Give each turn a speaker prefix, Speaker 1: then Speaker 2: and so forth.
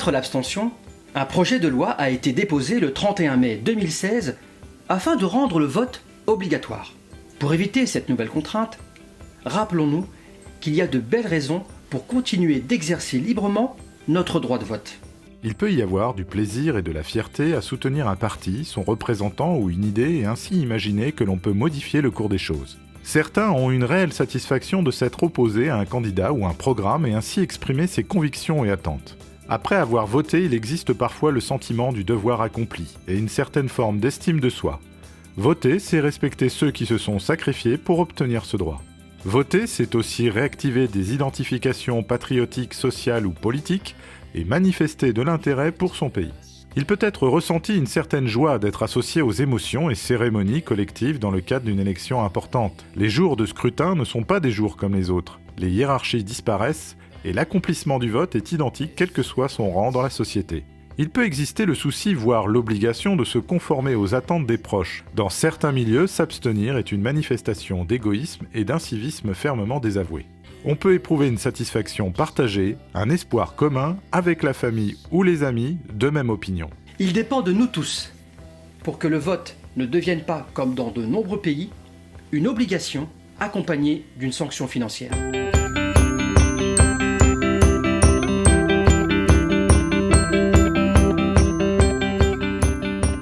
Speaker 1: combattre l'abstention, un projet de loi a été déposé le 31 mai 2016 afin de rendre le vote obligatoire. Pour éviter cette nouvelle contrainte, rappelons-nous qu'il y a de belles raisons pour continuer d'exercer librement notre droit de vote.
Speaker 2: Il peut y avoir du plaisir et de la fierté à soutenir un parti, son représentant ou une idée et ainsi imaginer que l'on peut modifier le cours des choses. Certains ont une réelle satisfaction de s'être opposés à un candidat ou un programme et ainsi exprimer ses convictions et attentes. Après avoir voté, il existe parfois le sentiment du devoir accompli et une certaine forme d'estime de soi. Voter, c'est respecter ceux qui se sont sacrifiés pour obtenir ce droit. Voter, c'est aussi réactiver des identifications patriotiques, sociales ou politiques et manifester de l'intérêt pour son pays. Il peut être ressenti une certaine joie d'être associé aux émotions et cérémonies collectives dans le cadre d'une élection importante. Les jours de scrutin ne sont pas des jours comme les autres. Les hiérarchies disparaissent et l'accomplissement du vote est identique quel que soit son rang dans la société. Il peut exister le souci, voire l'obligation de se conformer aux attentes des proches. Dans certains milieux, s'abstenir est une manifestation d'égoïsme et d'incivisme fermement désavoué. On peut éprouver une satisfaction partagée, un espoir commun avec la famille ou les amis de même opinion.
Speaker 1: Il dépend de nous tous pour que le vote ne devienne pas, comme dans de nombreux pays, une obligation accompagnée d'une sanction financière.